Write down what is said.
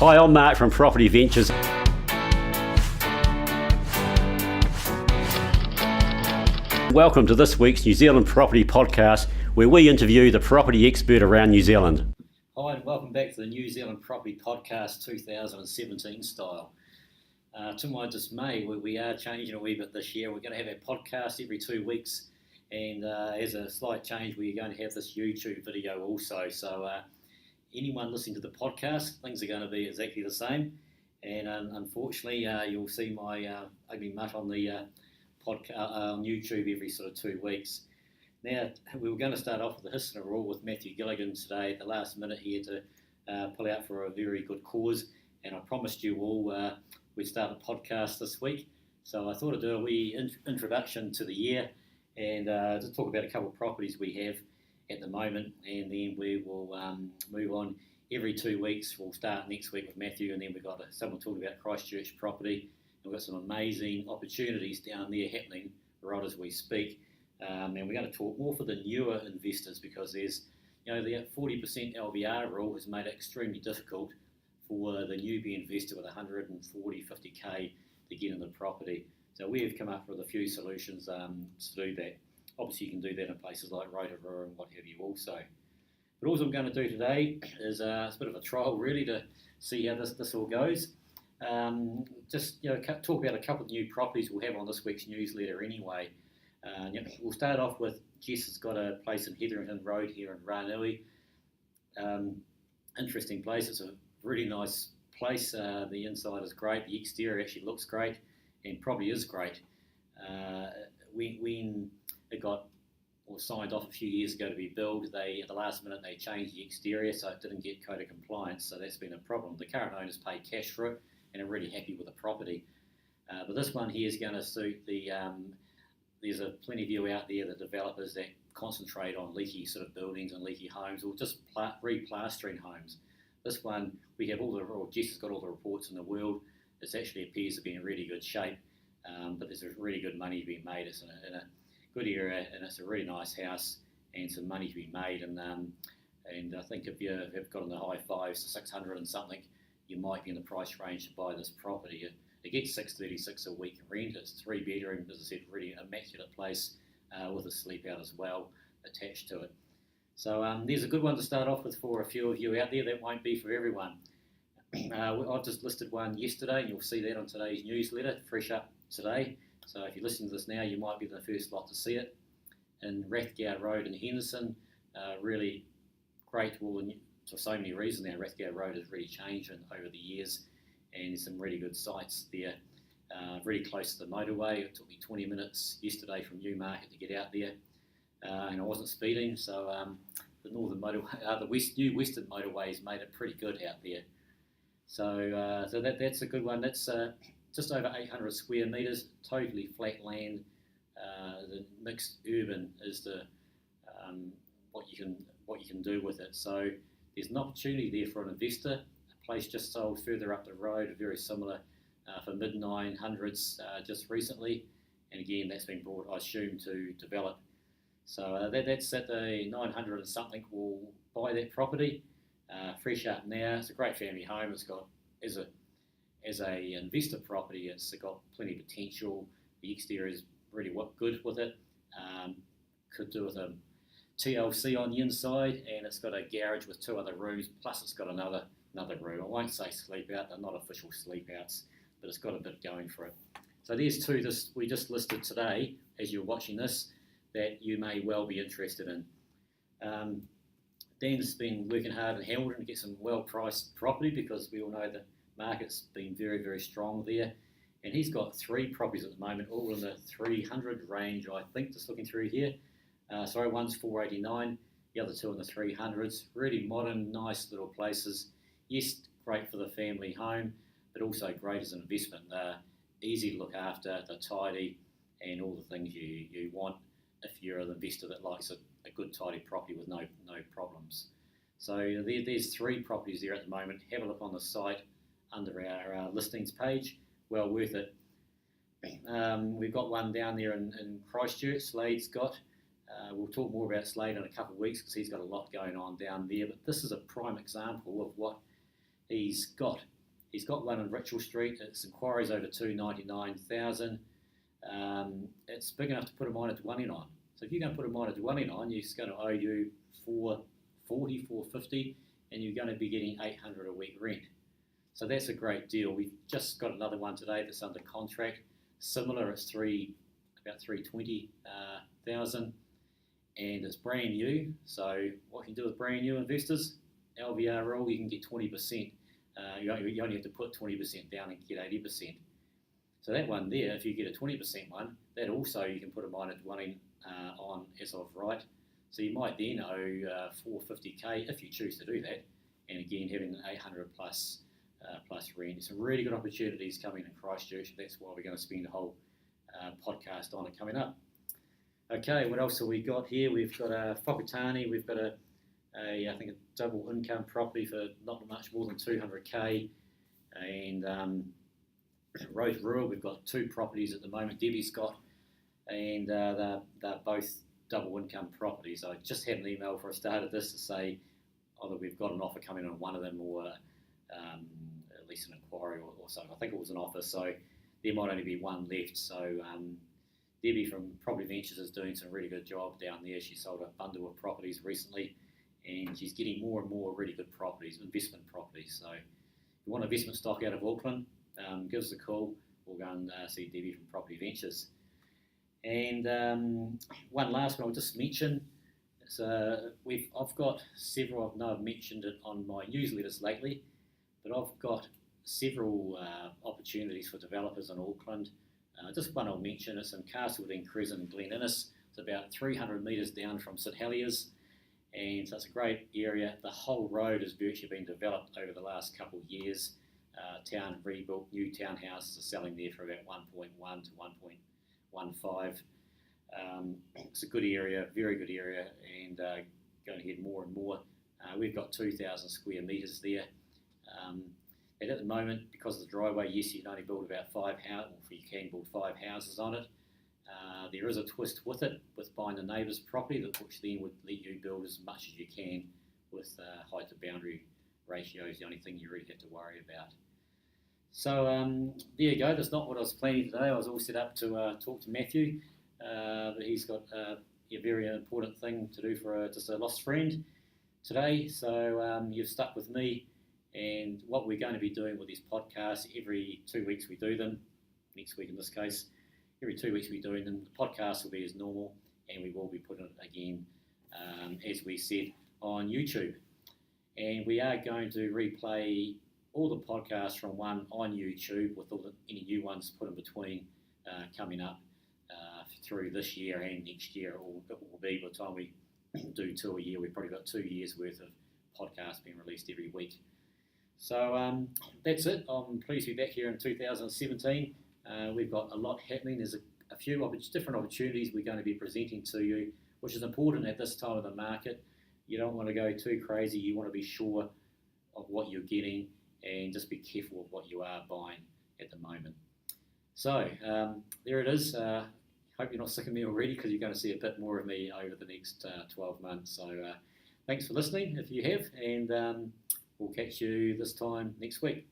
Hi, I'm Mark from Property Ventures. Welcome to this week's New Zealand Property Podcast, where we interview the property expert around New Zealand. Hi, and welcome back to the New Zealand Property Podcast 2017 style. To my dismay, we are changing a wee bit this year. We're going to have our podcast every 2 weeks, and as a slight change, we're going to have this YouTube video also. So anyone listening to the podcast, things are going to be exactly the same. And unfortunately, you'll see my ugly mutt on the on YouTube every sort of 2 weeks. Now, we were going to start off with the history of all with Matthew Gilligan today. At the last minute, he had to pull out for a very good cause, and I promised you all we'd start a podcast this week. So I thought I'd do a wee introduction to the year and just talk about a couple of properties we have at the moment, and then we will move on every 2 weeks. We'll start next week with Matthew, and then we've got someone talking about Christchurch property. And we've got some amazing opportunities down there happening right as we speak. And we're going to talk more for the newer investors, because there's, the 40% LVR rule has made it extremely difficult for the newbie investor with 140, 50k to get in the property. So we have come up with a few solutions to do that. Obviously, you can do that in places like Rotorua and what have you also. But all I'm going to do today is it's a bit of a trial, really, to see how this all goes. Just talk about a couple of new properties we'll have on this week's newsletter anyway. We'll start off with Jess has got a place in Hetherington Road here in Ranui. Interesting place. It's a really nice place. The inside is great. The exterior actually looks great and probably is great. When it got signed off a few years ago to be built, at the last minute they changed the exterior, so it didn't get code of compliance. So that's been a problem. The current owners paid cash for it and are really happy with the property. But this one here is going to suit the. There's a plenty of you out there, the developers that concentrate on leaky sort of buildings and leaky homes, or just replastering homes. This one, Jess has got all the reports in the world. It actually appears to be in really good shape, but there's a really good money to be made. It's in a good area, and it's a really nice house, and some money to be made. And I think if you have got in the high fives to 600 and something, you might be in the price range to buy this property. It gets $636 a week rent. It's 3 bedroom, as I said, really immaculate place with a sleep out as well attached to it. So there's a good one to start off with for a few of you out there. That won't be for everyone. I've just listed one yesterday, and you'll see that on today's newsletter, fresh up today. So if you listen to this now, you might be the first lot to see it. In Rathgard Road in Henderson, really great. Well, for so many reasons now, Rathgard Road has really changed over the years, and there's some really good sites there, really close to the motorway. It took me 20 minutes yesterday from Newmarket to get out there, and I wasn't speeding, so the northern motorway, new western motorways made it pretty good out there. So that's a good one. That's just over 800 square metres, totally flat land. The mixed urban is the what you can do with it. So there's an opportunity there for an investor. A place just sold further up the road, very similar for mid-900s just recently, and again that's been brought, I assume, to develop. So that's at the 900 and something. Will buy that property, fresh up now. It's a great family home. It's got as a investor property, it's got plenty of potential. The exterior is really good with it. Could do with a TLC on the inside, and it's got a garage with 2 other rooms, plus it's got another room. I won't say sleep out, they're not official sleep outs, but it's got a bit going for it. So there's 2 we just listed today as you're watching this that you may well be interested in. Dan's been working hard in Hamilton to get some well-priced property, because we all know the market's been very, very strong there. And he's got 3 properties at the moment, all in the 300 range, I think, just looking through here. One's 489, the other 2 in the 300s. Really modern, nice little places. Yes, great for the family home, but also great as an investment. They're easy to look after, they're tidy, and all the things you want if you're an investor that likes a good, tidy property with no problems. So there's 3 properties there at the moment. Have a look on the site under our listings page. Well worth it. We've got one down there in Christchurch, Slade's got. We'll talk more about Slade in a couple of weeks, because he's got a lot going on down there. But this is a prime example of what he's got. He's got one in Richel Street. Its inquiries over 299,000. It's big enough to put a minor dwelling on. So if you're going to put a minor dwelling on, it's going to owe you 440, 450, and you're going to be getting 800 a week rent. So that's a great deal. We've just got another one today that's under contract. Similar, it's about 320,000, and it's brand new. So what you can do with brand new investors, LVR rule, you can get 20%. You only have to put 20% down and get 80%. So that one there, if you get a 20% one, that also you can put a minor dwelling on as of right. So you might then owe 450k if you choose to do that, and again having an 800 plus rent. Some really good opportunities coming in Christchurch. That's why we're going to spend a whole podcast on it coming up. Okay, what else have we got here? We've got a Whakatane. We've got I think a double income property for not much more than 200k, and Rose Rural, we've got 2 properties at the moment. Debbie's got, and they're both double income properties. I just had an email for a start of this to say either we've got an offer coming on one of them, or at least an inquiry or something. I think it was an offer, so there might only be one left. So Debbie from Property Ventures is doing some really good job down there. She sold a bundle of properties recently, and she's getting more and more really good properties, investment properties. So if you want investment stock out of Auckland, give us a call. We'll go and see Debbie from Property Ventures. And one last one I'll just mention. I've got several, I know I've mentioned it on my newsletters lately, but I've got several opportunities for developers in Auckland. Just one I'll mention, it's in Castleton Crescent and Glen Innes. It's about 300 metres down from St Heliers, and so it's a great area. The whole road has virtually been developed over the last couple of years. Town rebuilt, new townhouses are selling there for about 1.1 to 1.15. It's a good area, very good area, and going to get more and more. We've got 2,000 square metres there. And at the moment, because of the driveway, yes, you can only build about 5 houses, or you can build 5 houses on it. There is a twist with it, with buying the neighbour's property, which then would let you build as much as you can with height to boundary ratio is the only thing you really have to worry about. So there you go. That's not what I was planning today. I was all set up to talk to Matthew, but he's got a very important thing to do for just a lost friend today. So you've stuck with me, and what we're going to be doing with these podcasts, every 2 weeks we do them, next week in this case, every 2 weeks we're doing them. The podcast will be as normal, and we will be putting it again, as we said, on YouTube. And we are going to replay all the podcasts from one on YouTube with any new ones put in between coming up through this year and next year. It will be by the time we do 2 a year. We've probably got 2 years worth of podcasts being released every week. So that's it. I'm pleased to be back here in 2017. We've got a lot happening. There's a few different opportunities we're going to be presenting to you, which is important at this time of the market. You don't want to go too crazy. You want to be sure of what you're getting and just be careful of what you are buying at the moment. So there it is. Hope you're not sick of me already, because you're going to see a bit more of me over the next 12 months. So thanks for listening if you have, and we'll catch you this time next week.